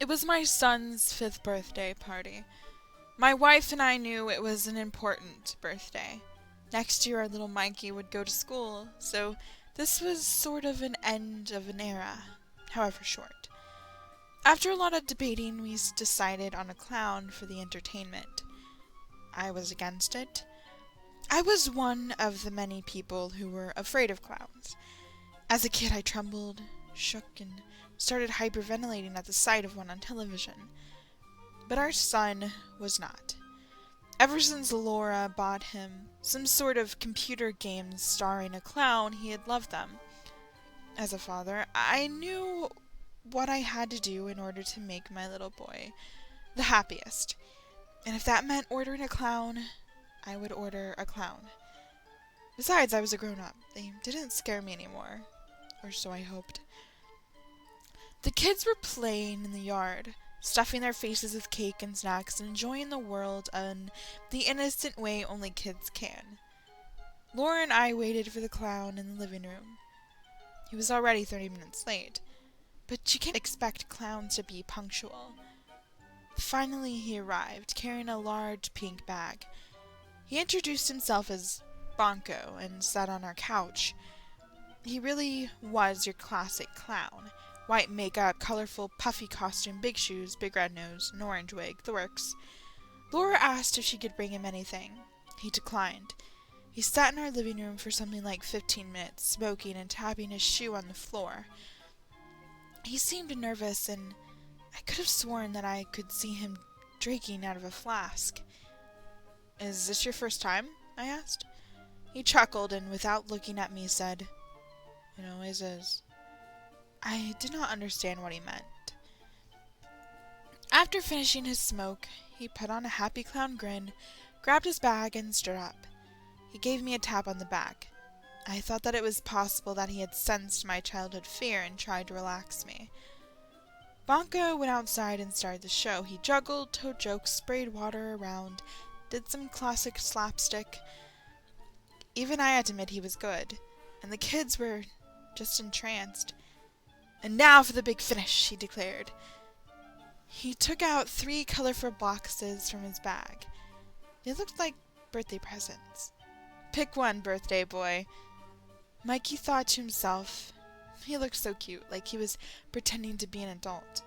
It was my son's 5th birthday party. My wife and I knew it was an important birthday. Next year our little Mikey would go to school, so this was sort of an end of an era, however short. After a lot of debating, we decided on a clown for the entertainment. I was against it. I was one of the many people who were afraid of clowns. As a kid, I trembled, shook, and started hyperventilating at the sight of one on television. But our son was not. Ever since Laura bought him some sort of computer games starring a clown, he had loved them. As a father, I knew what I had to do in order to make my little boy the happiest. And if that meant ordering a clown, I would order a clown. Besides, I was a grown-up. They didn't scare me anymore. Or so I hoped. The kids were playing in the yard, stuffing their faces with cake and snacks and enjoying the world in the innocent way only kids can. Laura and I waited for the clown in the living room. He was already 30 minutes late, but you can't expect clowns to be punctual. Finally he arrived, carrying a large pink bag. He introduced himself as Bonko and sat on our couch. He really was your classic clown. White makeup, colorful puffy costume, big shoes, big red nose, an orange wig, the works. Laura asked if she could bring him anything. He declined. He sat in our living room for something like 15 minutes, smoking and tapping his shoe on the floor. He seemed nervous, and I could have sworn that I could see him drinking out of a flask. "Is this your first time?" I asked. He chuckled and, without looking at me, said, "It always is." I did not understand what he meant. After finishing his smoke, he put on a happy clown grin, grabbed his bag, and stood up. He gave me a tap on the back. I thought that it was possible that he had sensed my childhood fear and tried to relax me. Bonko went outside and started the show. He juggled, told jokes, sprayed water around, did some classic slapstick. Even I had to admit he was good, and the kids were just entranced. "And now for the big finish," he declared. He took out 3 colorful boxes from his bag. They looked like birthday presents. "Pick one, birthday boy." Mikey thought to himself, he looked so cute, like he was pretending to be an adult.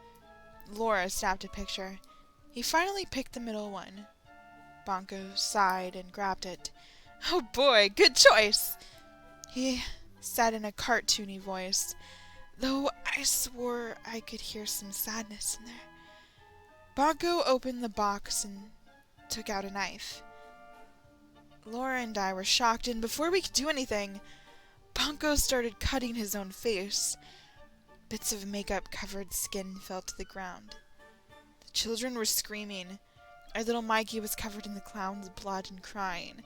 Laura snapped a picture. He finally picked the middle one. Bonko sighed and grabbed it. "Oh boy, good choice," he said in a cartoony voice, though I swore I could hear some sadness in there. Bonko opened the box and took out a knife. Laura and I were shocked, and before we could do anything, Bonko started cutting his own face. Bits of makeup-covered skin fell to the ground. The children were screaming. Our little Mikey was covered in the clown's blood and crying.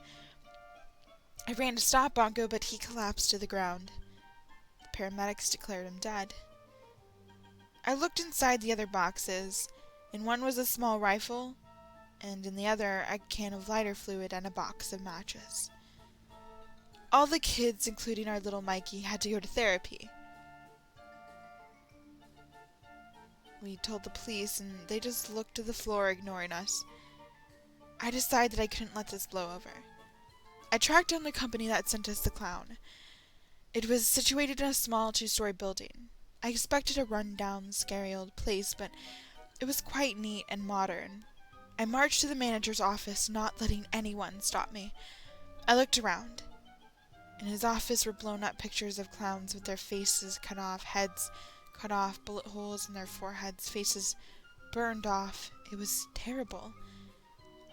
I ran to stop Bonko, but he collapsed to the ground. The paramedics declared him dead. I looked inside the other boxes. In one was a small rifle, and in the other a can of lighter fluid and a box of matches. All the kids, including our little Mikey, had to go to therapy. We told the police, and they just looked to the floor, ignoring us. I decided that I couldn't let this blow over. I tracked down the company that sent us the clown. It was situated in a small 2-story building. I expected a run-down, scary old place, but it was quite neat and modern. I marched to the manager's office, not letting anyone stop me. I looked around. In his office were blown-up pictures of clowns with their faces cut off, heads cut off, bullet holes in their foreheads, faces burned off. It was terrible.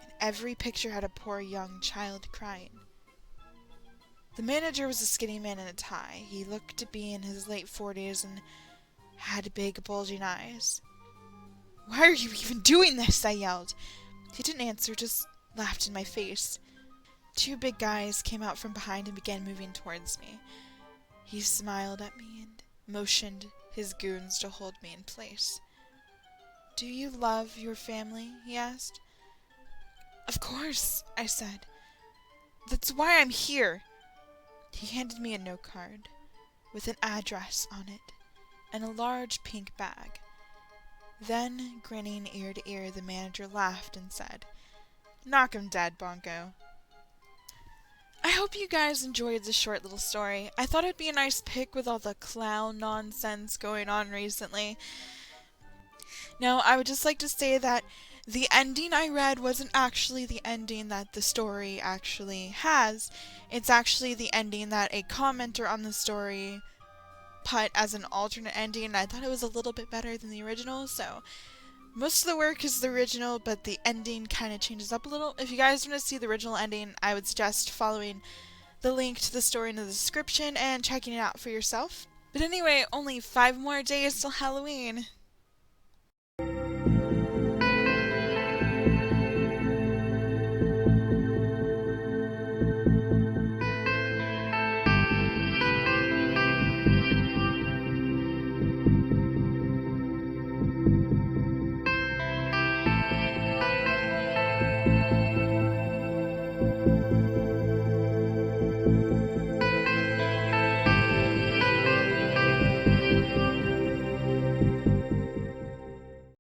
And every picture had a poor young child crying. The manager was a skinny man in a tie. He looked to be in his late 40s and had big, bulging eyes. "Why are you even doing this?" I yelled. He didn't answer, just laughed in my face. 2 big guys came out from behind and began moving towards me. He smiled at me and motioned his goons to hold me in place. "Do you love your family?" he asked. "Of course," I said. "That's why I'm here." He handed me a note card with an address on it and a large pink bag. Then, grinning ear to ear, the manager laughed and said, "Knock 'em dead, Bonko." I hope you guys enjoyed this short little story. I thought it'd be a nice pick with all the clown nonsense going on recently. Now, I would just like to say that the ending I read wasn't actually the ending that the story actually has. It's actually the ending that a commenter on the story put as an alternate ending, and I thought it was a little bit better than the original, so most of the work is the original, but the ending kind of changes up a little. If you guys want to see the original ending, I would suggest following the link to the story in the description and checking it out for yourself. But anyway, only 5 more days till Halloween.